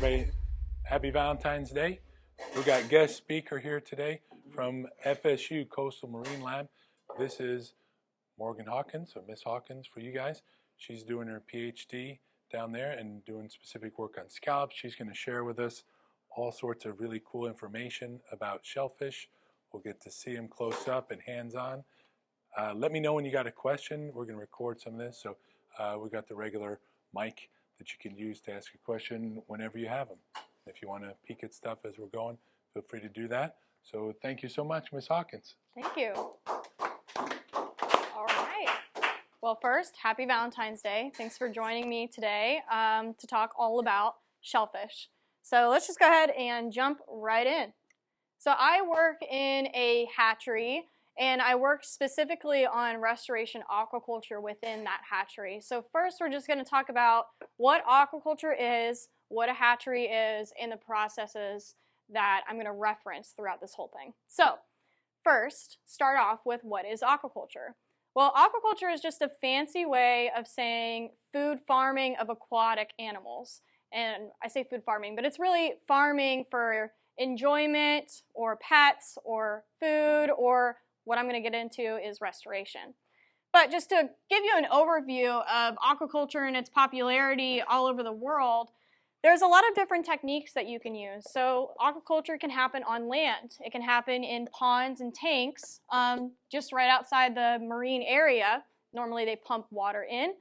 Okay, happy Valentine's Day. We got guest speaker here today from FSU Coastal Marine Lab. This is Morgan Hawkins, or Miss Hawkins for you guys. She's doing her PhD down there and doing specific work on scallops. She's going to share with us all sorts of really cool information about shellfish. We'll get to see them close up and hands-on. Let me know when you got a question. We're going to record some of this, so we got the regular mic that you can use to ask a question whenever you have them. If you want to peek at stuff as we're going, feel free to do that. So thank you so much, Ms. Hawkins. Thank you. All right. Well, first, happy Valentine's Day. Thanks for joining me today to talk all about shellfish. So let's just go ahead and jump right in. So I work in a hatchery, and I work specifically on restoration aquaculture within that hatchery. So first, we're just going to talk about what aquaculture is, what a hatchery is, and the processes that I'm going to reference throughout this whole thing. So first, start off with what is aquaculture. Well, aquaculture is just a fancy way of saying food farming of aquatic animals. And I say food farming, but it's really farming for enjoyment or pets or food, or what I'm going to get into is restoration. But just to give you an overview of aquaculture and its popularity all over the world, there's a lot of different techniques that you can use. So aquaculture can happen on land. It can happen in ponds and tanks just right outside the marine area. Normally they pump water in.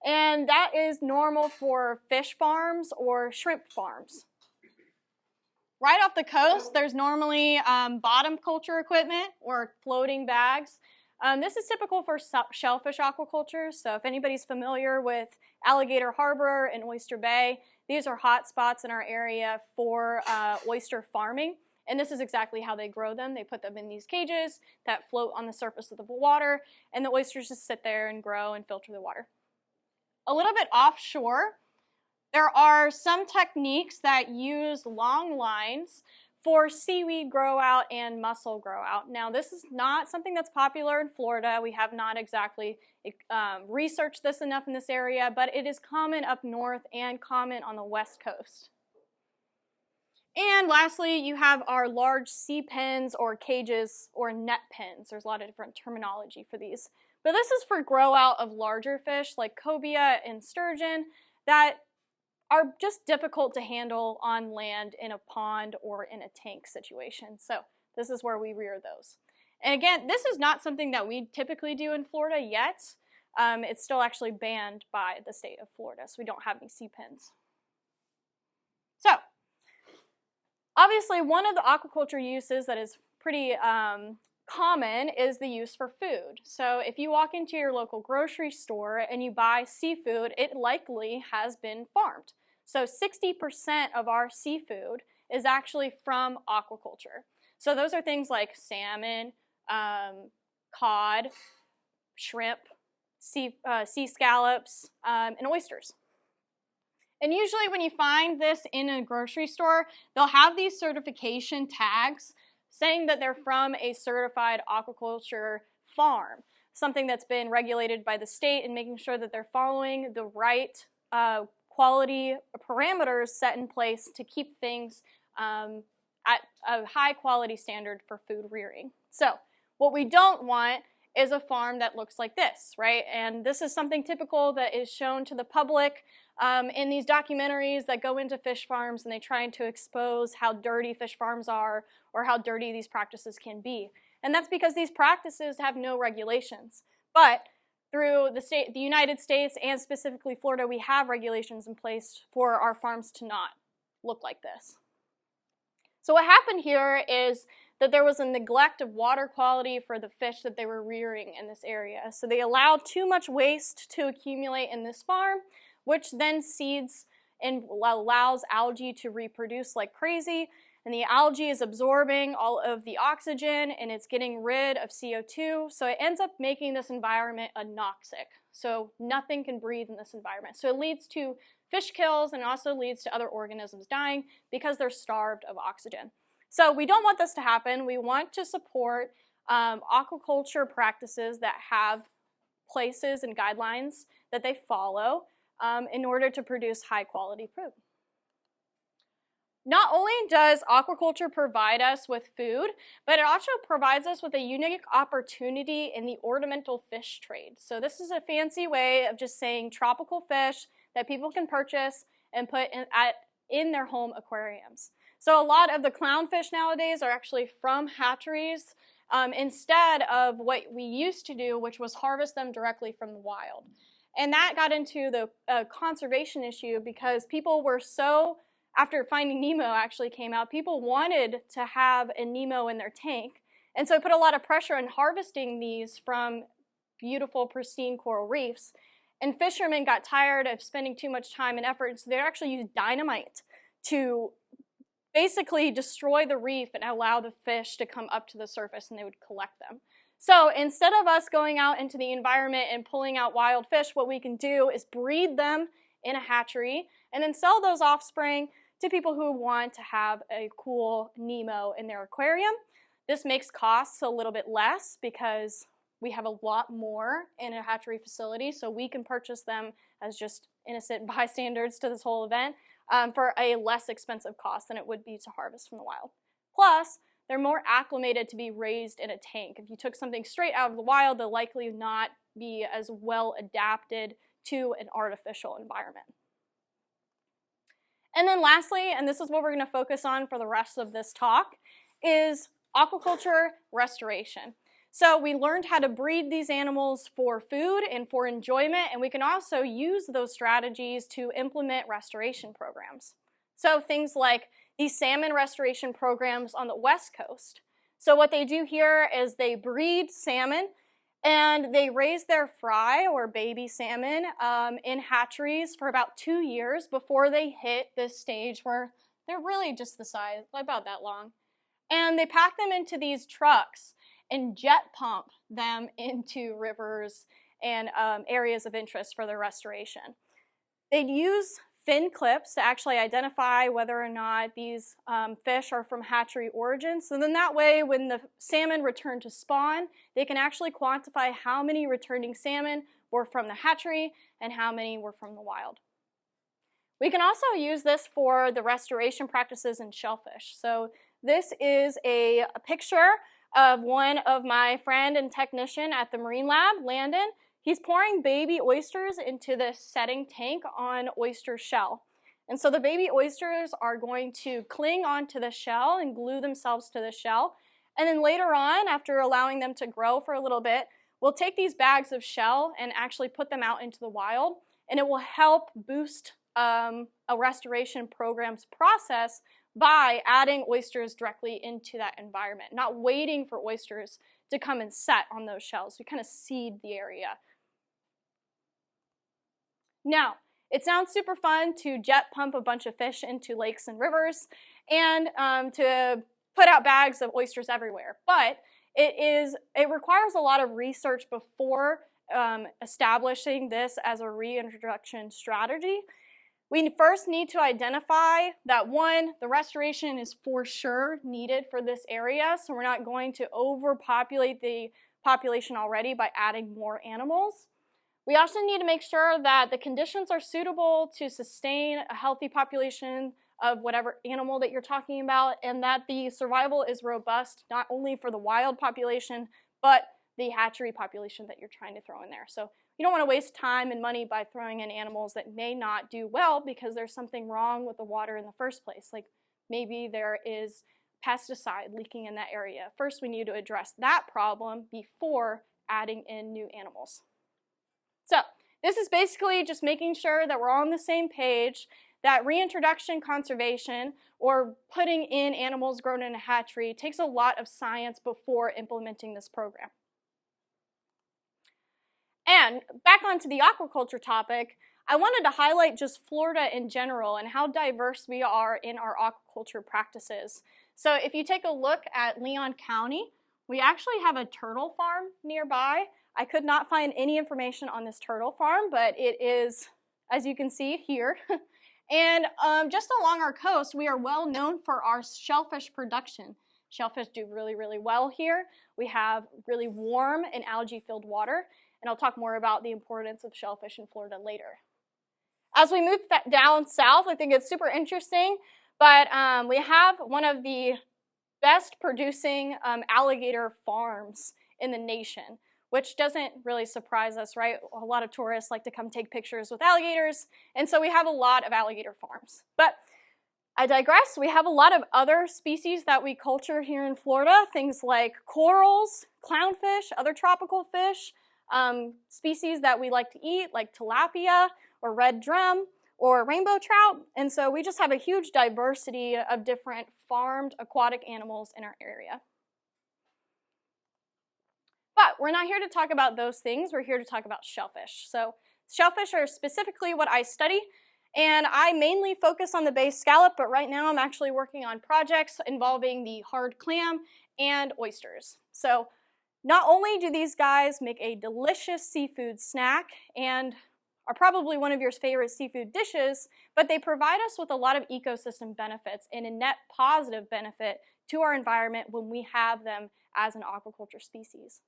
And that is normal for fish farms or shrimp farms. Right off the coast, there's normally bottom culture equipment or floating bags. This is typical for shellfish aquaculture. So if anybody's familiar with Alligator Harbor and Oyster Bay, these are hot spots in our area for oyster farming. And this is exactly how they grow them. They put them in these cages that float on the surface of the water, and the oysters just sit there and grow and filter the water. A little bit offshore, there are some techniques that use long lines for seaweed grow out and mussel grow out. Now, this is not something that's popular in Florida. We have not exactly researched this enough in this area, but it is common up north and common on the west coast. And lastly, you have our large sea pens or cages or net pens. There's a lot of different terminology for these. But this is for grow out of larger fish like cobia and sturgeon that are just difficult to handle on land in a pond or in a tank situation. So this is where we rear those. And again, this is not something that we typically do in Florida yet. It's still actually banned by the state of Florida, so we don't have any sea pens. So obviously one of the aquaculture uses that is pretty common is the use for food. So if you walk into your local grocery store and you buy seafood, it likely has been farmed. So 60% of our seafood is actually from aquaculture. So those are things like salmon, cod, shrimp, sea scallops, and oysters. And usually when you find this in a grocery store, they'll have these certification tags saying that they're from a certified aquaculture farm, something that's been regulated by the state and making sure that they're following the right quality parameters set in place to keep things at a high quality standard for food rearing. So what we don't want is a farm that looks like this, right? And this is something typical that is shown to the public in these documentaries that go into fish farms, and they try to expose how dirty fish farms are or how dirty these practices can be. And that's because these practices have no regulations. But through the United States and specifically Florida, we have regulations in place for our farms to not look like this. So what happened here is that there was a neglect of water quality for the fish that they were rearing in this area. So they allowed too much waste to accumulate in this farm, which then seeds and allows algae to reproduce like crazy. And the algae is absorbing all of the oxygen and it's getting rid of CO2. So it ends up making this environment anoxic. So nothing can breathe in this environment. So it leads to fish kills and also leads to other organisms dying because they're starved of oxygen. So we don't want this to happen. We want to support aquaculture practices that have places and guidelines that they follow in order to produce high quality food. Not only does aquaculture provide us with food, but it also provides us with a unique opportunity in the ornamental fish trade. So this is a fancy way of just saying tropical fish that people can purchase and put in their home aquariums. So a lot of the clownfish nowadays are actually from hatcheries instead of what we used to do, which was harvest them directly from the wild. And that got into the conservation issue because people were so, after Finding Nemo actually came out, people wanted to have a Nemo in their tank. And so it put a lot of pressure on harvesting these from beautiful, pristine coral reefs. And fishermen got tired of spending too much time and effort, so they actually used dynamite to basically destroy the reef and allow the fish to come up to the surface, and they would collect them. So instead of us going out into the environment and pulling out wild fish, what we can do is breed them in a hatchery and then sell those offspring to people who want to have a cool Nemo in their aquarium. This makes costs a little bit less because we have a lot more in a hatchery facility, so we can purchase them as just innocent bystanders to this whole event for a less expensive cost than it would be to harvest from the wild. Plus, they're more acclimated to be raised in a tank. If you took something straight out of the wild, they'll likely not be as well adapted to an artificial environment. And then lastly, and this is what we're going to focus on for the rest of this talk, is aquaculture restoration. So we learned how to breed these animals for food and for enjoyment, and we can also use those strategies to implement restoration programs. So things like these salmon restoration programs on the West Coast. So what they do here is they breed salmon and they raise their fry or baby salmon in hatcheries for about 2 years before they hit this stage where they're really just the size, about that long. And they pack them into these trucks and jet pump them into rivers and areas of interest for their restoration. They'd use fin clips to actually identify whether or not these fish are from hatchery origins. So then that way, when the salmon return to spawn, they can actually quantify how many returning salmon were from the hatchery and how many were from the wild. We can also use this for the restoration practices in shellfish. So this is a picture of one of my friend and technician at the Marine Lab, Landon. He's pouring baby oysters into this setting tank on oyster shell. And so the baby oysters are going to cling onto the shell and glue themselves to the shell. And then later on, after allowing them to grow for a little bit, we'll take these bags of shell and actually put them out into the wild. And it will help boost a restoration program's process by adding oysters directly into that environment, not waiting for oysters to come and set on those shells. We kind of seed the area. Now, it sounds super fun to jet pump a bunch of fish into lakes and rivers and to put out bags of oysters everywhere, but it requires a lot of research before establishing this as a reintroduction strategy. We first need to identify that, one, the restoration is for sure needed for this area, so we're not going to overpopulate the population already by adding more animals. We also need to make sure that the conditions are suitable to sustain a healthy population of whatever animal that you're talking about, and that the survival is robust not only for the wild population, but the hatchery population that you're trying to throw in there. So you don't want to waste time and money by throwing in animals that may not do well because there's something wrong with the water in the first place. Like maybe there is pesticide leaking in that area. First, we need to address that problem before adding in new animals. So this is basically just making sure that we're all on the same page, that reintroduction conservation or putting in animals grown in a hatchery takes a lot of science before implementing this program. And back onto the aquaculture topic, I wanted to highlight just Florida in general and how diverse we are in our aquaculture practices. So if you take a look at Leon County, we actually have a turtle farm nearby. I could not find any information on this turtle farm, but it is, as you can see here. And just along our coast, we are well known for our shellfish production. Shellfish do really, really well here. We have really warm and algae-filled water. And I'll talk more about the importance of shellfish in Florida later. As we move down south, I think it's super interesting. But we have one of the best producing alligator farms in the nation, which doesn't really surprise us, right? A lot of tourists like to come take pictures with alligators, and so we have a lot of alligator farms. But I digress. We have a lot of other species that we culture here in Florida, things like corals, clownfish, other tropical fish, species that we like to eat, like tilapia or red drum or rainbow trout. And so we just have a huge diversity of different farmed aquatic animals in our area. But we're not here to talk about those things. We're here to talk about shellfish. So shellfish are specifically what I study. And I mainly focus on the bay scallop, but right now I'm actually working on projects involving the hard clam and oysters. So not only do these guys make a delicious seafood snack and are probably one of your favorite seafood dishes, but they provide us with a lot of ecosystem benefits and a net positive benefit to our environment when we have them as an aquaculture species.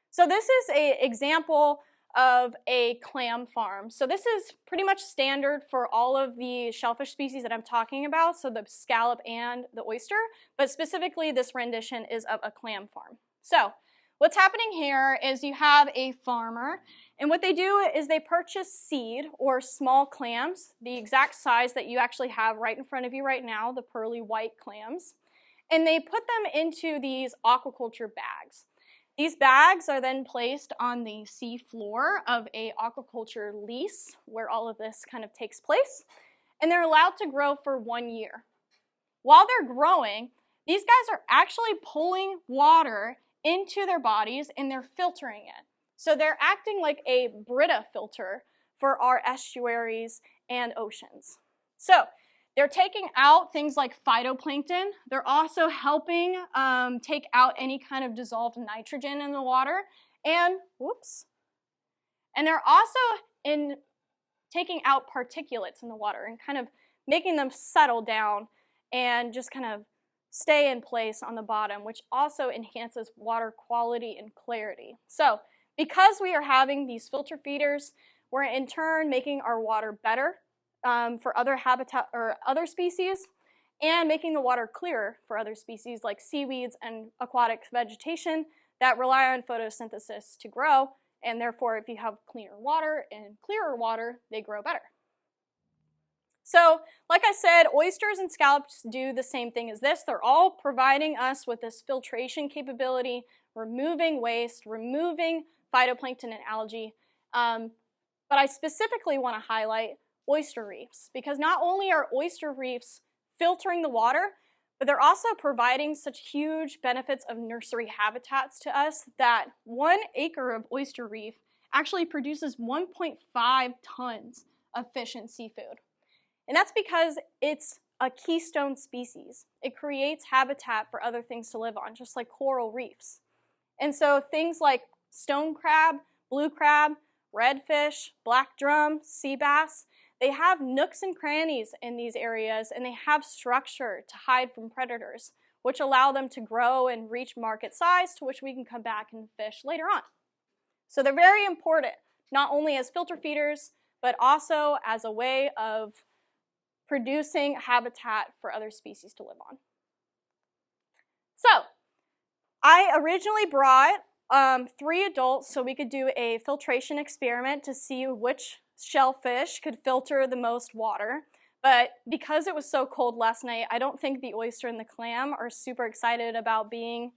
So this is an example of a clam farm. So this is pretty much standard for all of the shellfish species that I'm talking about, so the scallop and the oyster, but specifically this rendition is of a clam farm. So what's happening here is you have a farmer, and what they do is they purchase seed or small clams, the exact size that you actually have right in front of you right now, the pearly white clams, and they put them into these aquaculture bags. These bags are then placed on the sea floor of a aquaculture lease where all of this kind of takes place, and they're allowed to grow for 1 year. While they're growing, these guys are actually pulling water into their bodies and they're filtering it. So they're acting like a Brita filter for our estuaries and oceans. So they're taking out things like phytoplankton. They're also helping take out any kind of dissolved nitrogen in the water. And, and they're also taking out particulates in the water and kind of making them settle down and just kind of stay in place on the bottom, which also enhances water quality and clarity. So because we are having these filter feeders, we're in turn making our water better for other habitat or other species, and making the water clearer for other species like seaweeds and aquatic vegetation that rely on photosynthesis to grow, and therefore if you have cleaner water and clearer water, they grow better. So like I said, oysters and scallops do the same thing as this. They're all providing us with this filtration capability, removing waste, removing phytoplankton and algae, but I specifically want to highlight oyster reefs, because not only are oyster reefs filtering the water, but they're also providing such huge benefits of nursery habitats to us that 1 acre of oyster reef actually produces 1.5 tons of fish and seafood. And that's because it's a keystone species. It creates habitat for other things to live on, just like coral reefs. And so things like stone crab, blue crab, redfish, black drum, sea bass, they have nooks and crannies in these areas, and they have structure to hide from predators, which allow them to grow and reach market size, to which we can come back and fish later on. So they're very important, not only as filter feeders, but also as a way of producing habitat for other species to live on. So I originally brought 3 adults so we could do a filtration experiment to see which shellfish could filter the most water, but because it was so cold last night, I don't think the oyster and the clam are super excited about being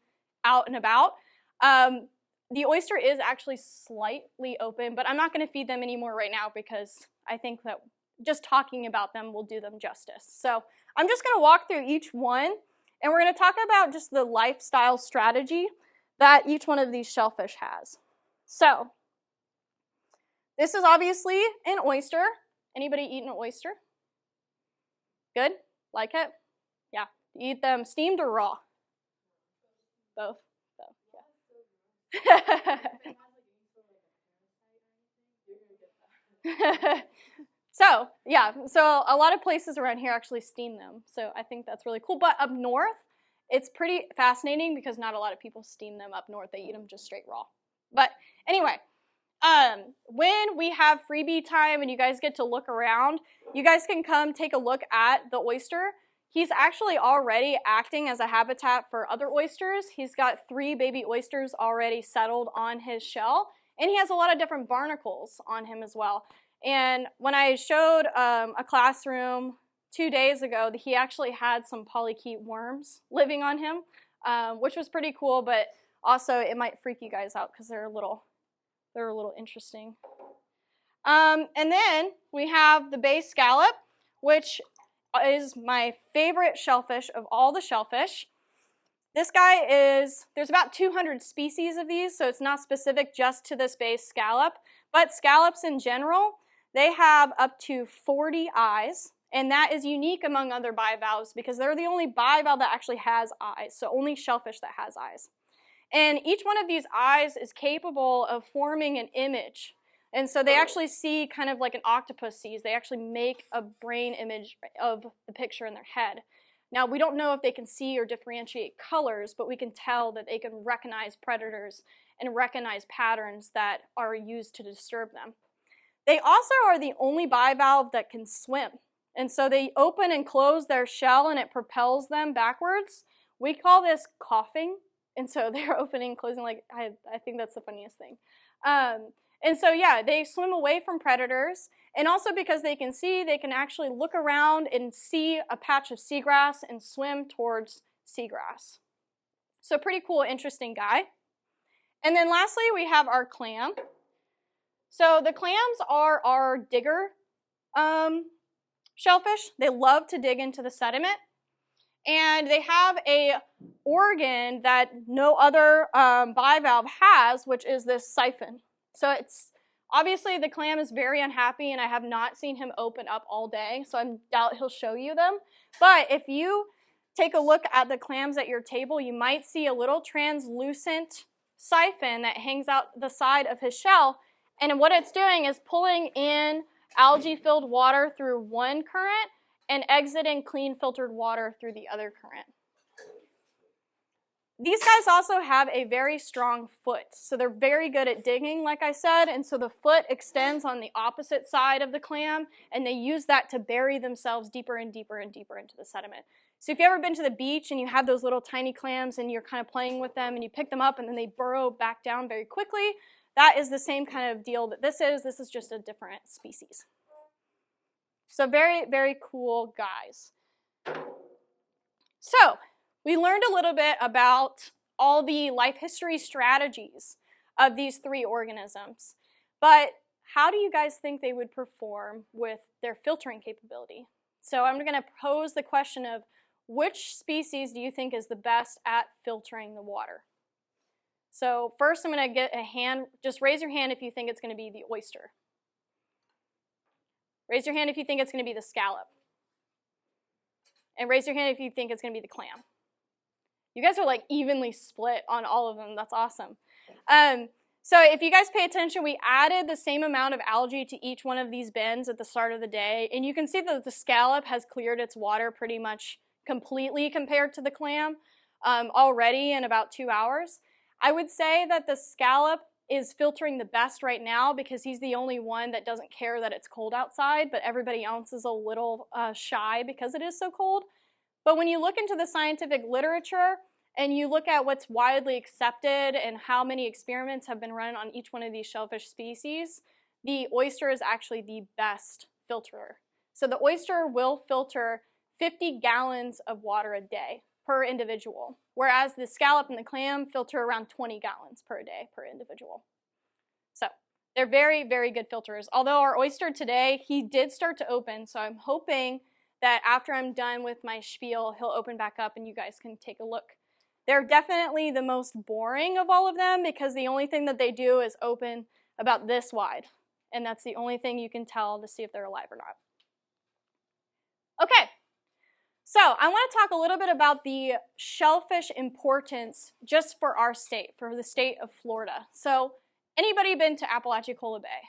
out and about. The oyster is actually slightly open, but I'm not going to feed them anymore right now because I think that just talking about them will do them justice. So I'm just going to walk through each one, and we're going to talk about just the lifestyle strategy that each one of these shellfish has. So this is obviously an oyster. Anybody eaten an oyster? Good? Like it? Yeah. You eat them steamed or raw? Both? Yeah. So, yeah, so a lot of places around here actually steam them, so I think that's really cool. But up north, it's pretty fascinating because not a lot of people steam them up north. They eat them just straight raw. But anyway, When we have freebie time and you guys get to look around, you guys can come take a look at the oyster. He's actually already acting as a habitat for other oysters. He's got 3 baby oysters already settled on his shell, and he has a lot of different barnacles on him as well. And when I showed a classroom 2 days ago, he actually had some polychaete worms living on him, which was pretty cool, but also it might freak you guys out because they're a little interesting. And then we have the bay scallop, which is my favorite shellfish of all the shellfish. This guy there's about 200 species of these, so it's not specific just to this bay scallop, but scallops in general, they have up to 40 eyes, and that is unique among other bivalves because they're the only bivalve that actually has eyes, so only shellfish that has eyes. And each one of these eyes is capable of forming an image. And so they actually see kind of like an octopus sees. They actually make a brain image of the picture in their head. Now, we don't know if they can see or differentiate colors, but we can tell that they can recognize predators and recognize patterns that are used to disturb them. They also are the only bivalve that can swim. And so they open and close their shell and it propels them backwards. We call this coughing. And so they're opening and closing like, I think that's the funniest thing. And so yeah, they swim away from predators. And also because they can see, they can actually look around and see a patch of seagrass and swim towards seagrass. So pretty cool, interesting guy. And then lastly, we have our clam. So the clams are our digger shellfish. They love to dig into the sediment. And they have a organ that no other bivalve has, which is this siphon. So it's obviously the clam is very unhappy, and I have not seen him open up all day, so I doubt he'll show you them. But if you take a look at the clams at your table, you might see a little translucent siphon that hangs out the side of his shell, and what it's doing is pulling in algae-filled water through one current and exiting clean filtered water through the other current. These guys also have a very strong foot, so they're very good at digging, like I said, and so the foot extends on the opposite side of the clam, and they use that to bury themselves deeper and deeper and deeper into the sediment. So if you've ever been to the beach and you have those little tiny clams and you're kind of playing with them and you pick them up and then they burrow back down very quickly, that is the same kind of deal that this is. This is just a different species. So very, very cool guys. So we learned a little bit about all the life history strategies of these 3 organisms. But how do you guys think they would perform with their filtering capability? So I'm going to pose the question of which species do you think is the best at filtering the water? So first I'm going to get a hand. Just raise your hand if you think it's going to be the oyster. Raise your hand if you think it's going to be the scallop. And raise your hand if you think it's going to be the clam. You guys are like evenly split on all of them. That's awesome. So if you guys pay attention, we added the same amount of algae to each one of these bins at the start of the day. And you can see that the scallop has cleared its water pretty much completely compared to the clam already in about 2 hours. I would say that the scallop is filtering the best right now because he's the only one that doesn't care that it's cold outside, but everybody else is a little shy because it is so cold. But when you look into the scientific literature and you look at what's widely accepted and how many experiments have been run on each one of these shellfish species, the oyster is actually the best filterer. So the oyster will filter 50 gallons of water a day per individual, whereas the scallop and the clam filter around 20 gallons per day per individual. So they're very, very good filters. Although our oyster today, he did start to open, so I'm hoping that after I'm done with my spiel, he'll open back up and you guys can take a look. They're definitely the most boring of all of them because the only thing that they do is open about this wide, and that's the only thing you can tell to see if they're alive or not. Okay. So I want to talk a little bit about the shellfish importance just for our state, for the state of Florida. So anybody been to Apalachicola Bay?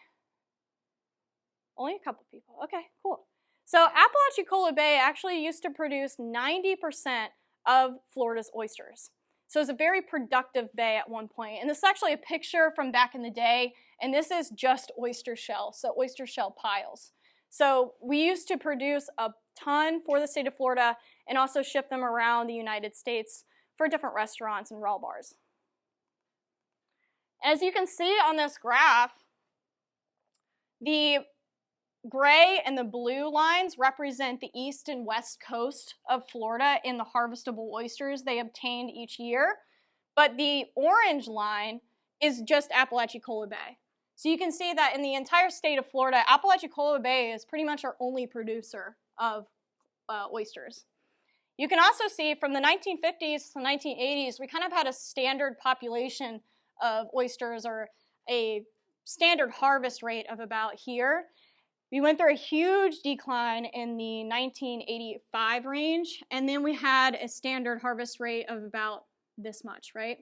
Only a couple people. Okay, cool. So Apalachicola Bay actually used to produce 90% of Florida's oysters. So it's a very productive bay at one point. And this is actually a picture from back in the day, and this is just oyster shell, so oyster shell piles. So we used to produce a ton for the state of Florida and also ship them around the United States for different restaurants and raw bars. As you can see on this graph, the gray and the blue lines represent the east and west coast of Florida in the harvestable oysters they obtained each year. But the orange line is just Apalachicola Bay. So you can see that in the entire state of Florida, Apalachicola Bay is pretty much our only producer of oysters. You can also see from the 1950s to 1980s, we kind of had a standard population of oysters, or a standard harvest rate of about here. We went through a huge decline in the 1985 range, and then we had a standard harvest rate of about this much, right?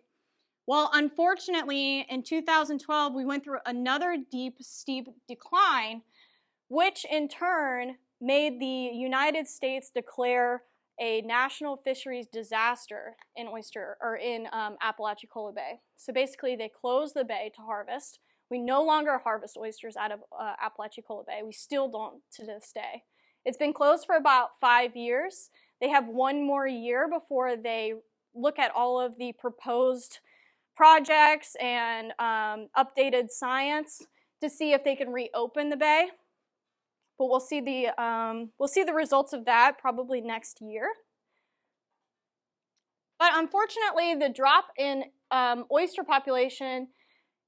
Well, unfortunately, in 2012, we went through another deep, steep decline, which in turn made the United States declare a national fisheries disaster in Apalachicola Bay. So basically, they closed the bay to harvest. We no longer harvest oysters out of Apalachicola Bay. We still don't to this day. It's been closed for about 5 years. They have one more year before they look at all of the proposed projects and updated science to see if they can reopen the bay. But we'll see the results of that probably next year. But unfortunately, the drop in oyster population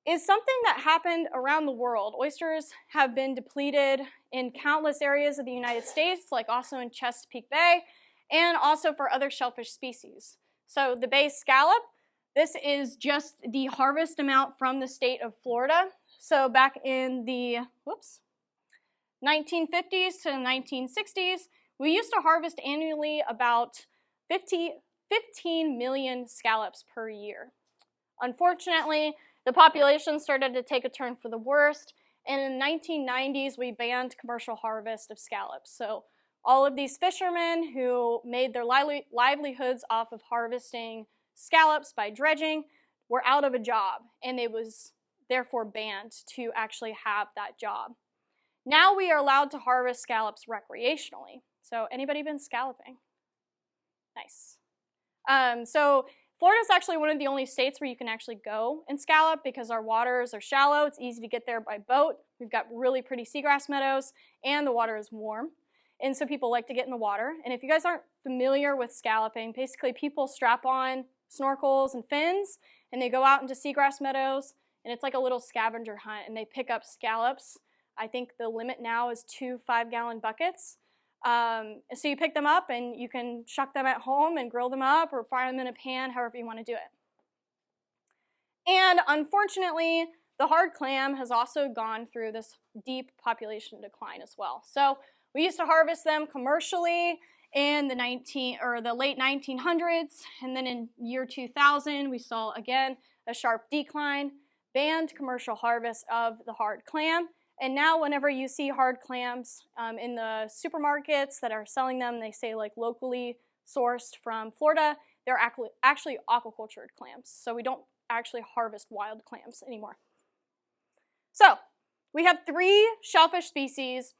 is something that happened around the world. Oysters have been depleted in countless areas of the United States, like also in Chesapeake Bay, and also for other shellfish species. So the bay scallop, this is just the harvest amount from the state of Florida. So back in the 1950s to 1960s, we used to harvest annually about 15 million scallops per year. Unfortunately, the population started to take a turn for the worst, and in the 1990s, we banned commercial harvest of scallops. So all of these fishermen who made their livelihoods off of harvesting scallops by dredging were out of a job, and it was therefore banned to actually have that job. Now we are allowed to harvest scallops recreationally. So anybody been scalloping? Nice. So Florida is actually one of the only states where you can actually go and scallop because our waters are shallow. It's easy to get there by boat. We've got really pretty seagrass meadows, and the water is warm. And so people like to get in the water. And if you guys aren't familiar with scalloping, basically people strap on snorkels and fins, and they go out into seagrass meadows, and it's like a little scavenger hunt, and they pick up scallops. I think the limit now is 2 5-gallon buckets. So you pick them up, and you can shuck them at home and grill them up or fry them in a pan, however you want to do it. And unfortunately, the hard clam has also gone through this deep population decline as well. So we used to harvest them commercially in the late 1900s, and then in year 2000, we saw again a sharp decline, banned commercial harvest of the hard clam. And now whenever you see hard clams in the supermarkets that are selling them, they say like locally sourced from Florida, they're actually aquacultured clams. So we don't actually harvest wild clams anymore. So we have 3 shellfish species,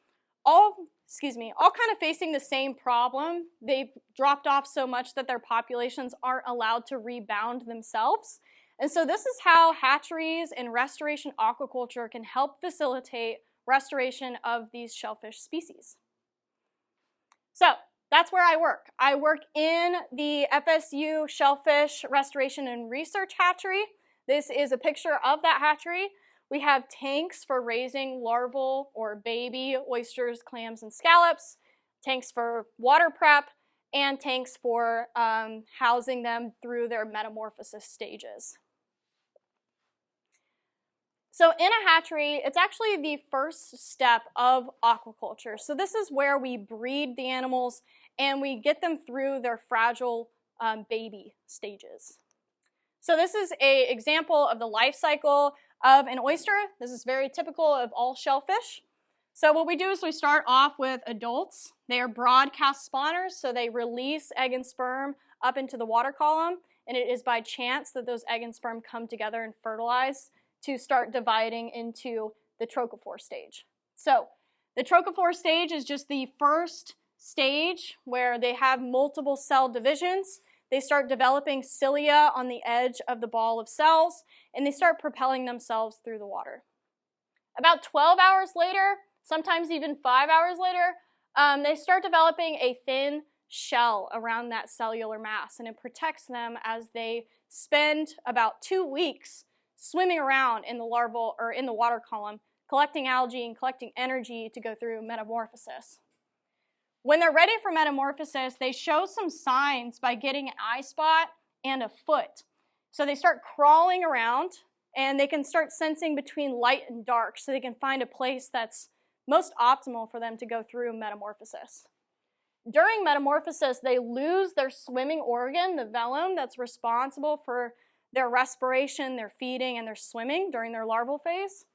all kind of facing the same problem. They've dropped off so much that their populations aren't allowed to rebound themselves. And so this is how hatcheries and restoration aquaculture can help facilitate restoration of these shellfish species. So that's where I work. I work in the FSU Shellfish Restoration and Research Hatchery. This is a picture of that hatchery. We have tanks for raising larval or baby oysters, clams, and scallops, tanks for water prep, and tanks for housing them through their metamorphosis stages. So in a hatchery, it's actually the first step of aquaculture. So this is where we breed the animals and we get them through their fragile baby stages. So this is an example of the life cycle of an oyster. This is very typical of all shellfish. So what we do is we start off with adults. They are broadcast spawners, so they release egg and sperm up into the water column, and it is by chance that those egg and sperm come together and fertilize to start dividing into the trochophore stage. So the trochophore stage is just the first stage where they have multiple cell divisions. They start developing cilia on the edge of the ball of cells, and they start propelling themselves through the water. About 12 hours later, sometimes even 5 hours later, they start developing a thin shell around that cellular mass, and it protects them as they spend about 2 weeks swimming around in the larval or in the water column, collecting algae and collecting energy to go through metamorphosis. When they're ready for metamorphosis, they show some signs by getting an eye spot and a foot. So they start crawling around, and they can start sensing between light and dark, so they can find a place that's most optimal for them to go through metamorphosis. During metamorphosis, they lose their swimming organ, the velum, that's responsible for their respiration, their feeding, and their swimming during their larval phase,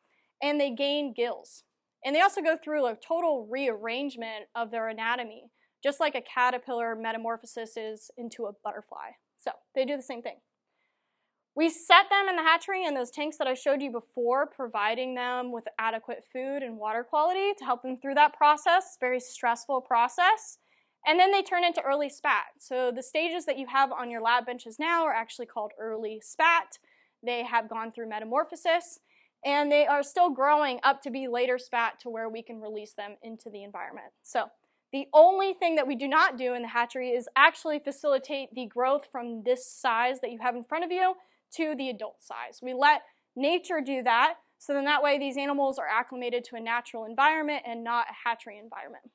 and they gain gills. And they also go through a total rearrangement of their anatomy, just like a caterpillar metamorphosis is into a butterfly. So they do the same thing. We set them in the hatchery in those tanks that I showed you before, providing them with adequate food and water quality to help them through that process, very stressful process. And then they turn into early spat. So the stages that you have on your lab benches now are actually called early spat. They have gone through metamorphosis, and they are still growing up to be later spat to where we can release them into the environment. So the only thing that we do not do in the hatchery is actually facilitate the growth from this size that you have in front of you to the adult size. We let nature do that, so then that way these animals are acclimated to a natural environment and not a hatchery environment.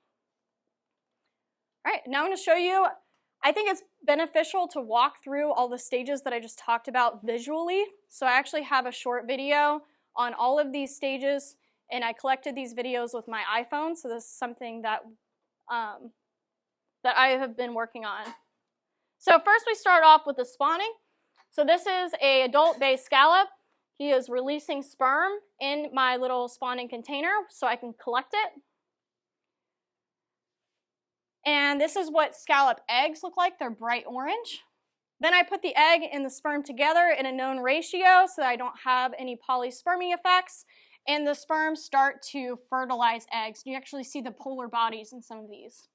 All right, now I'm going to show you, I think it's beneficial to walk through all the stages that I just talked about visually. So I actually have a short video on all of these stages, and I collected these videos with my iPhone, so this is something that, that I have been working on. So first we start off with the spawning. So this is an adult bay scallop. He is releasing sperm in my little spawning container so I can collect it. And this is what scallop eggs look like. They're bright orange. Then I put the egg and the sperm together in a known ratio so that I don't have any polyspermy effects. And the sperm start to fertilize eggs. You actually see the polar bodies in some of these.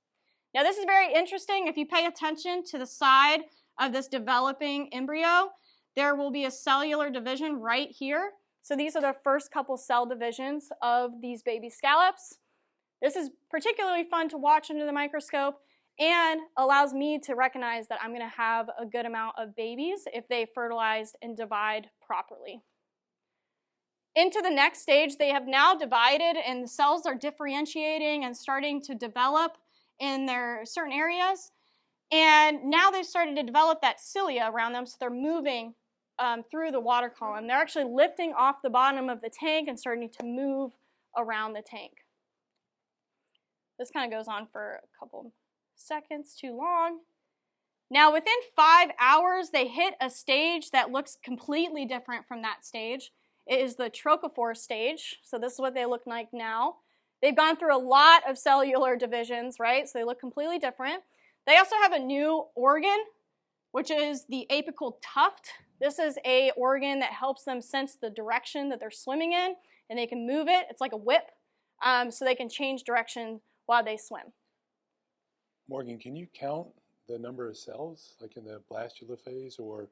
Now this is very interesting. If you pay attention to the side of this developing embryo, there will be a cellular division right here. So these are the first couple cell divisions of these baby scallops. This is particularly fun to watch under the microscope and allows me to recognize that I'm going to have a good amount of babies if they fertilize and divide properly. Into the next stage, they have now divided and the cells are differentiating and starting to develop in their certain areas. And now they've started to develop that cilia around them, so they're moving through the water column. They're actually lifting off the bottom of the tank and starting to move around the tank. This kind of goes on for a couple seconds too long. Now within 5 hours, they hit a stage that looks completely different from that stage. It is the trochophore stage, so this is what they look like now. They've gone through a lot of cellular divisions, right? So they look completely different. They also have a new organ, which is the apical tuft. This is an organ that helps them sense the direction that they're swimming in, and they can move it. It's like a whip, so they can change direction while they swim. Morgan, can you count the number of cells, like in the blastula phase or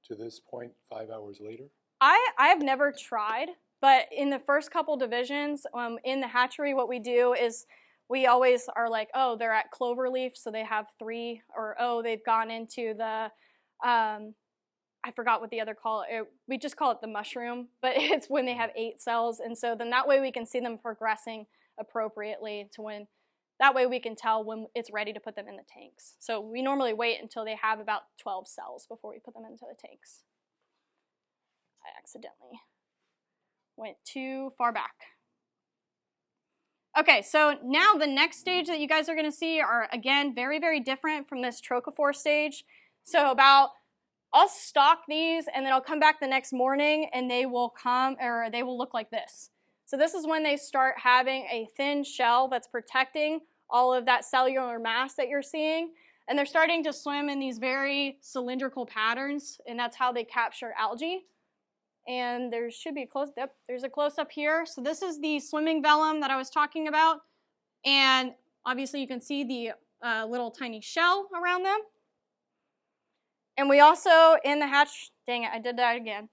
to this point 5 hours later? I have never tried, but in the first couple divisions in the hatchery, what we do is we always are like, oh, they're at cloverleaf, so they have 3, or oh, they've gone into the, I forgot what the other call it. We just call it the mushroom, but it's when they have 8 cells, and so then that way we can see them progressing appropriately to when, that way we can tell when it's ready to put them in the tanks. So we normally wait until they have about 12 cells before we put them into the tanks. I accidentally went too far back. Okay, so now the next stage that you guys are going to see are, again, very, very different from this trochophore stage. So I'll stock these, and then I'll come back the next morning, and they will look like this. So this is when they start having a thin shell that's protecting all of that cellular mass that you're seeing. And they're starting to swim in these very cylindrical patterns, and that's how they capture algae. And there should be a close, yep, there's a close-up here. So this is the swimming vellum that I was talking about. And obviously you can see the little tiny shell around them. And we also, in the dang it, I did that again.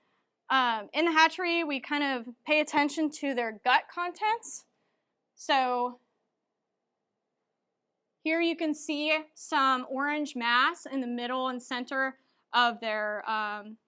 In the hatchery, we kind of pay attention to their gut contents. So here you can see some orange mass in the middle and center of their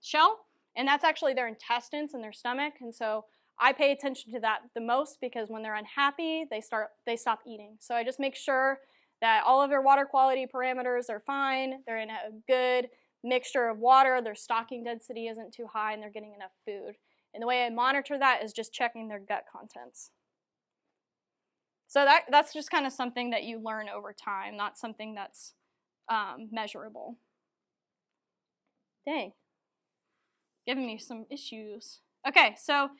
shell. And that's actually their intestines and their stomach. And so I pay attention to that the most because when they're unhappy, they stop eating. So I just make sure that all of their water quality parameters are fine. They're in a good mixture of water. Their stocking density isn't too high, and they're getting enough food. And the way I monitor that is just checking their gut contents. So that's just kind of something that you learn over time, not something that's measurable. Dang. Giving me some issues. Okay, so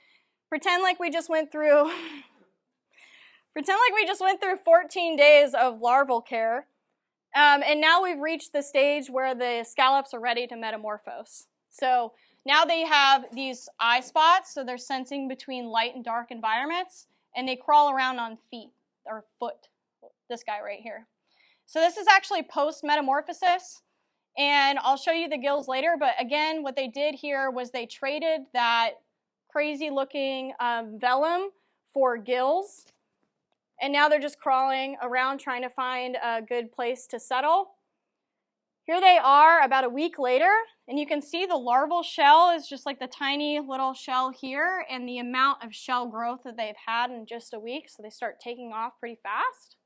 pretend like we just went through 14 days of larval care, and now we've reached the stage where the scallops are ready to metamorphose. So now they have these eye spots, so they're sensing between light and dark environments, and they crawl around on feet or foot. This guy right here. So this is actually post-metamorphosis. And I'll show you the gills later, but again, what they did here was they traded that crazy looking vellum for gills. And now they're just crawling around trying to find a good place to settle. Here they are about a week later, and you can see the larval shell is just like the tiny little shell here, and the amount of shell growth that they've had in just a week, so they start taking off pretty fast.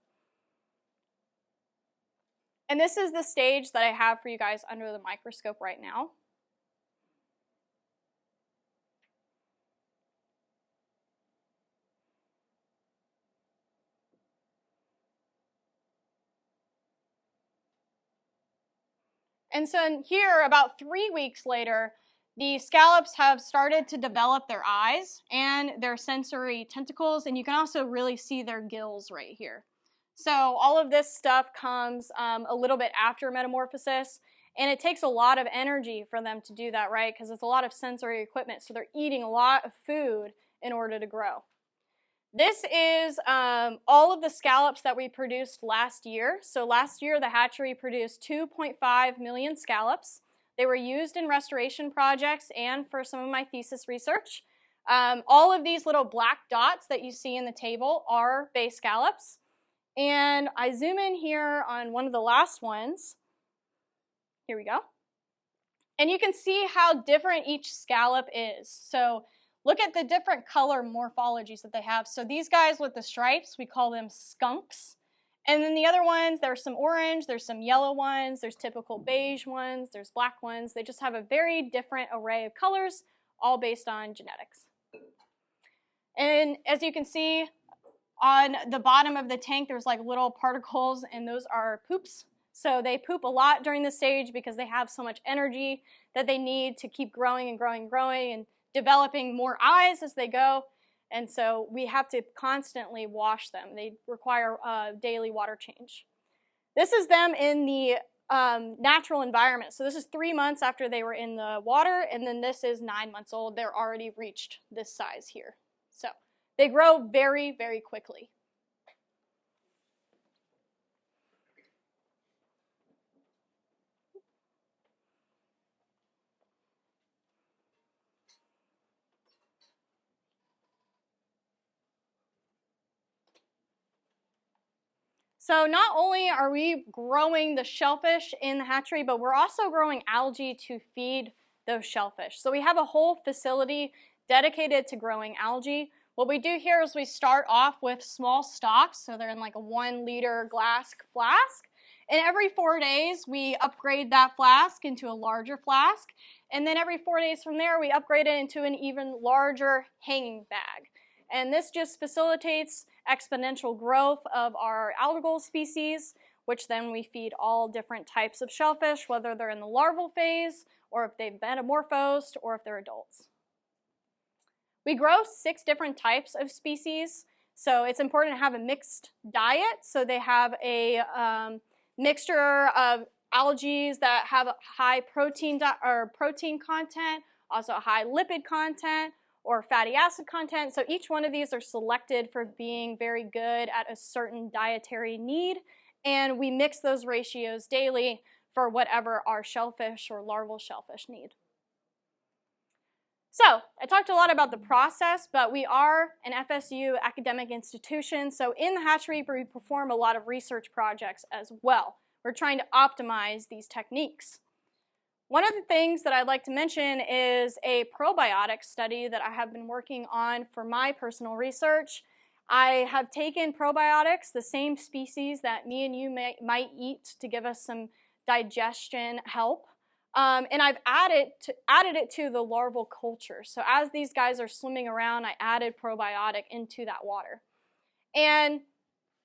And this is the stage that I have for you guys under the microscope right now. And so here, about 3 weeks later, the scallops have started to develop their eyes and their sensory tentacles, and you can also really see their gills right here. So all of this stuff comes a little bit after metamorphosis, and it takes a lot of energy for them to do that, right? Because it's a lot of sensory equipment, so they're eating a lot of food in order to grow. This is all of the scallops that we produced last year. So last year, the hatchery produced 2.5 million scallops. They were used in restoration projects and for some of my thesis research. All of these little black dots that you see in the table are bay scallops. And I zoom in here on one of the last ones. Here we go. And you can see how different each scallop is. So look at the different color morphologies that they have. So these guys with the stripes, we call them skunks. And then the other ones, there's some orange, there's some yellow ones, there's typical beige ones, there's black ones. They just have a very different array of colors, all based on genetics. And as you can see, on the bottom of the tank, there's like little particles, and those are poops. So they poop a lot during this stage because they have so much energy that they need to keep growing and growing and growing and developing more eyes as they go. And so we have to constantly wash them. They require daily water change. This is them in the natural environment. So this is 3 months after they were in the water, and then this is 9 months old. They're already reached this size here. So they grow very, very quickly. So not only are we growing the shellfish in the hatchery, but we're also growing algae to feed those shellfish. So we have a whole facility dedicated to growing algae. What we do here is we start off with small stocks, so they're in like a 1 liter glass flask. And every 4 days, we upgrade that flask into a larger flask. And then every 4 days from there, we upgrade it into an even larger hanging bag. And this just facilitates exponential growth of our algal species, which then we feed all different types of shellfish, whether they're in the larval phase, or if they've metamorphosed, or if they're adults. We grow 6 different types of species, so it's important to have a mixed diet. So they have a mixture of algae that have a high protein content, also a high lipid content, or fatty acid content. So each one of these are selected for being very good at a certain dietary need, and we mix those ratios daily for whatever our shellfish or larval shellfish need. So I talked a lot about the process, but we are an FSU academic institution, so in the hatchery we perform a lot of research projects as well. We're trying to optimize these techniques. One of the things that I'd like to mention is a probiotic study that I have been working on for my personal research. I have taken probiotics, the same species that me and you might eat to give us some digestion help, and I've added it to the larval culture. So as these guys are swimming around, I added probiotic into that water. And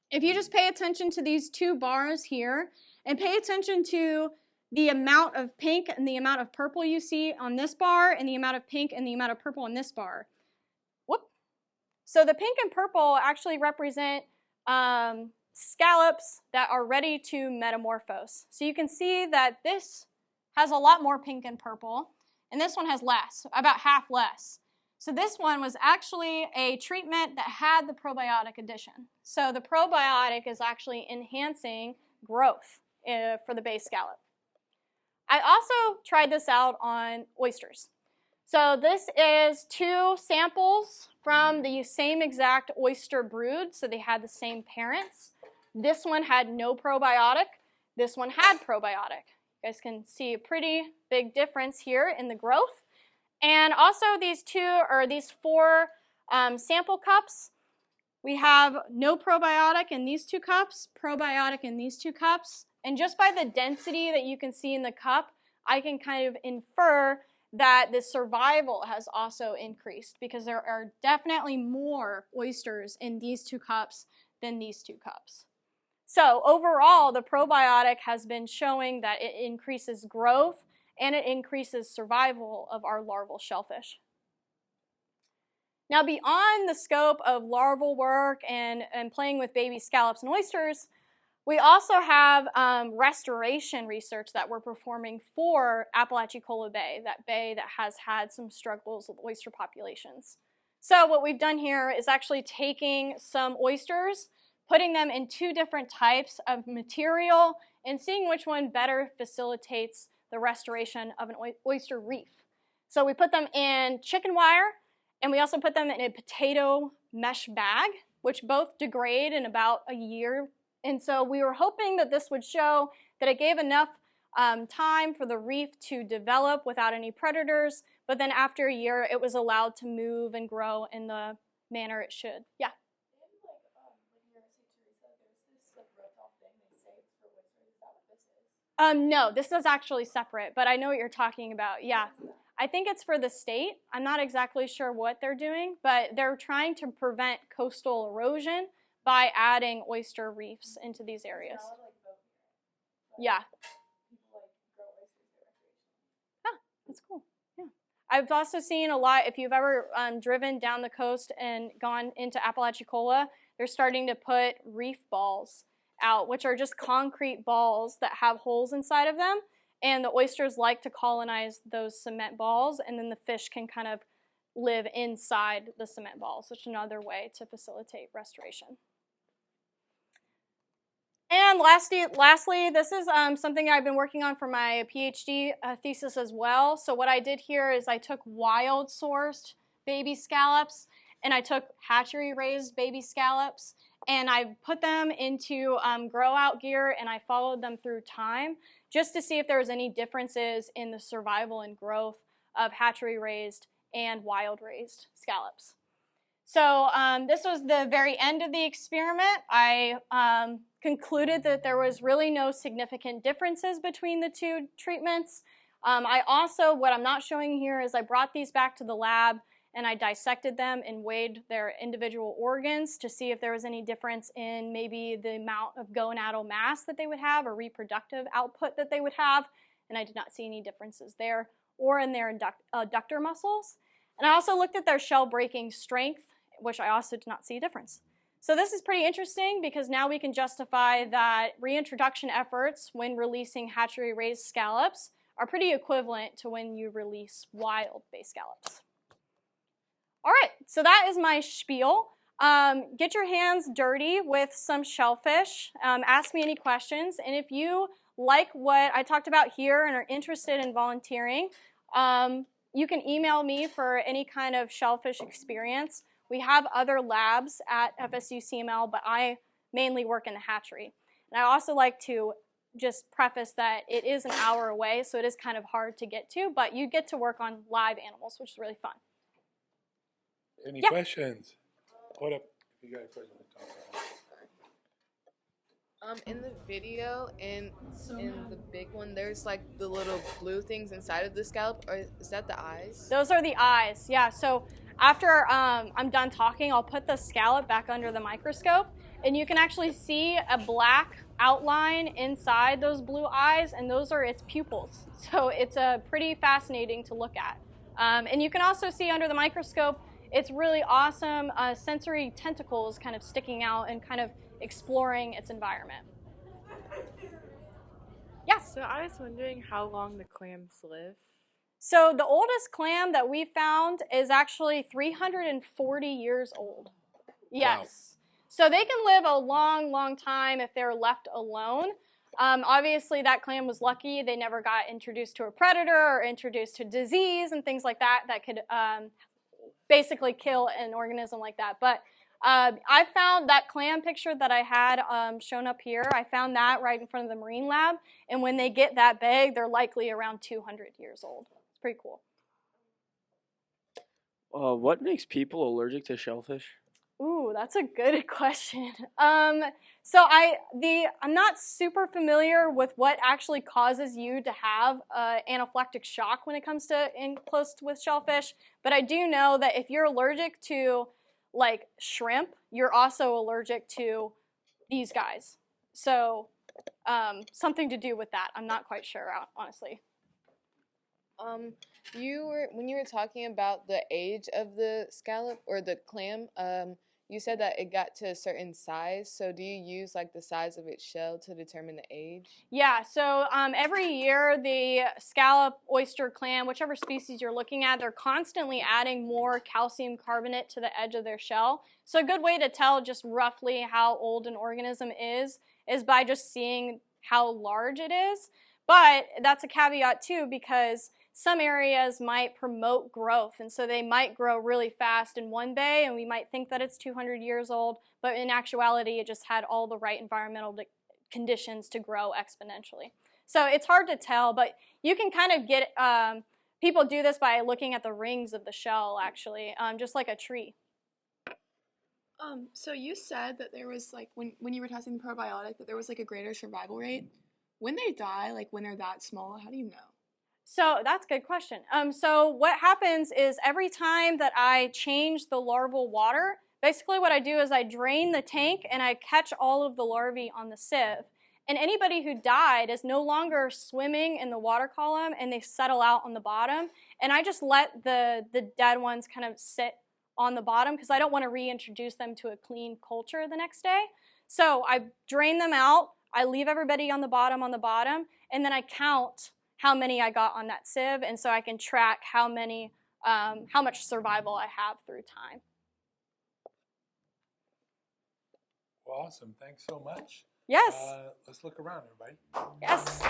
if you just pay attention to these two bars here, and pay attention to the amount of pink and the amount of purple you see on this bar, and the amount of pink and the amount of purple on this bar. Whoop. So the pink and purple actually represent scallops that are ready to metamorphose. So you can see that this has a lot more pink and purple, and this one has less, about half less. So this one was actually a treatment that had the probiotic addition. So the probiotic is actually enhancing growth for the bay scallop. I also tried this out on oysters. So this is 2 samples from the same exact oyster brood, so they had the same parents. This one had no probiotic. This one had probiotic. You guys can see a pretty big difference here in the growth. And also these 4 sample cups, we have no probiotic in these 2 cups, probiotic in these 2 cups. And just by the density that you can see in the cup, I can kind of infer that the survival has also increased, because there are definitely more oysters in these 2 cups than these 2 cups. So overall, the probiotic has been showing that it increases growth and it increases survival of our larval shellfish. Now, beyond the scope of larval work and playing with baby scallops and oysters, we also have restoration research that we're performing for Apalachicola Bay, that bay that has had some struggles with oyster populations. So what we've done here is actually taking some oysters, putting them in 2 different types of material, and seeing which one better facilitates the restoration of an oyster reef. So we put them in chicken wire, and we also put them in a potato mesh bag, which both degrade in about a year. And so we were hoping that this would show that it gave enough time for the reef to develop without any predators, but then after a year it was allowed to move and grow in the manner it should. Yeah? No, this is actually separate, but I know what you're talking about. Yeah, I think it's for the state. I'm not exactly sure what they're doing, but they're trying to prevent coastal erosion by adding oyster reefs into these areas. Yeah. Ah, that's cool. Yeah. I've also seen a lot, if you've ever driven down the coast and gone into Apalachicola, they're starting to put reef balls out, which are just concrete balls that have holes inside of them, and the oysters like to colonize those cement balls, and then the fish can kind of live inside the cement balls, which is another way to facilitate restoration. And lastly, this is something I've been working on for my PhD thesis as well. So what I did here is I took wild sourced baby scallops, and I took hatchery raised baby scallops, and I put them into grow out gear, and I followed them through time just to see if there was any differences in the survival and growth of hatchery raised and wild raised scallops. So this was the very end of the experiment. I concluded that there was really no significant differences between the 2 treatments. I also, what I'm not showing here is I brought these back to the lab and I dissected them and weighed their individual organs to see if there was any difference in maybe the amount of gonadal mass that they would have or reproductive output that they would have, and I did not see any differences there or in their adductor muscles. And I also looked at their shell breaking strength, which I also did not see a difference. So this is pretty interesting because now we can justify that reintroduction efforts when releasing hatchery-raised scallops are pretty equivalent to when you release wild-based scallops. All right, so that is my spiel. Get your hands dirty with some shellfish. Ask me any questions. And if you like what I talked about here and are interested in volunteering, you can email me for any kind of shellfish experience. We have other labs at FSU CML, but I mainly work in the hatchery. And I also like to just preface that it is an hour away, so it is kind of hard to get to, but you get to work on live animals, which is really fun. Any questions? Hold up. If you got a question, in the video, in the big one, there's like the little blue things inside of the scallop, or is that the eyes? Those are the eyes, yeah. So after I'm done talking, I'll put the scallop back under the microscope, and you can actually see a black outline inside those blue eyes, and those are its pupils. So it's pretty fascinating to look at. And you can also see under the microscope, it's really awesome sensory tentacles kind of sticking out and kind of exploring its environment. Yes? So I was wondering how long the clams live. So the oldest clam that we found is actually 340 years old. Yes. Wow. So they can live a long, long time if they're left alone. Obviously, that clam was lucky. They never got introduced to a predator or introduced to disease and things like that that could basically kill an organism like that. But I found that clam picture that I had shown up here. I found that right in front of the marine lab. And when they get that big, they're likely around 200 years old. It's pretty cool. What makes people allergic to shellfish? Ooh, that's a good question. So I'm not super familiar with what actually causes you to have anaphylactic shock when it comes to close with shellfish, but I do know that if you're allergic to like shrimp, you're also allergic to these guys. So something to do with that. I'm not quite sure, honestly. When you were talking about the age of the scallop or the clam, you said that it got to a certain size. So do you use like the size of its shell to determine the age? Yeah, so every year the scallop, oyster, clam, whichever species you're looking at, they're constantly adding more calcium carbonate to the edge of their shell. So a good way to tell just roughly how old an organism is by just seeing how large it is. But that's a caveat too, because some areas might promote growth, and so they might grow really fast in one bay, and we might think that it's 200 years old, but in actuality, it just had all the right environmental conditions to grow exponentially. So it's hard to tell, but you can kind of get, people do this by looking at the rings of the shell, actually, just like a tree. So you said that there was like, when you were testing the probiotic, that there was like a greater survival rate. When they die, like when they're that small, how do you know? So that's a good question. So what happens is every time that I change the larval water, basically what I do is I drain the tank and I catch all of the larvae on the sieve. And anybody who died is no longer swimming in the water column and they settle out on the bottom. And I just let the dead ones kind of sit on the bottom because I don't want to reintroduce them to a clean culture the next day. So I drain them out, I leave everybody on the bottom, and then I count how many I got on that sieve, and so I can track how much survival I have through time. Well, awesome. Thanks so much. Yes. Let's look around, everybody. Yes.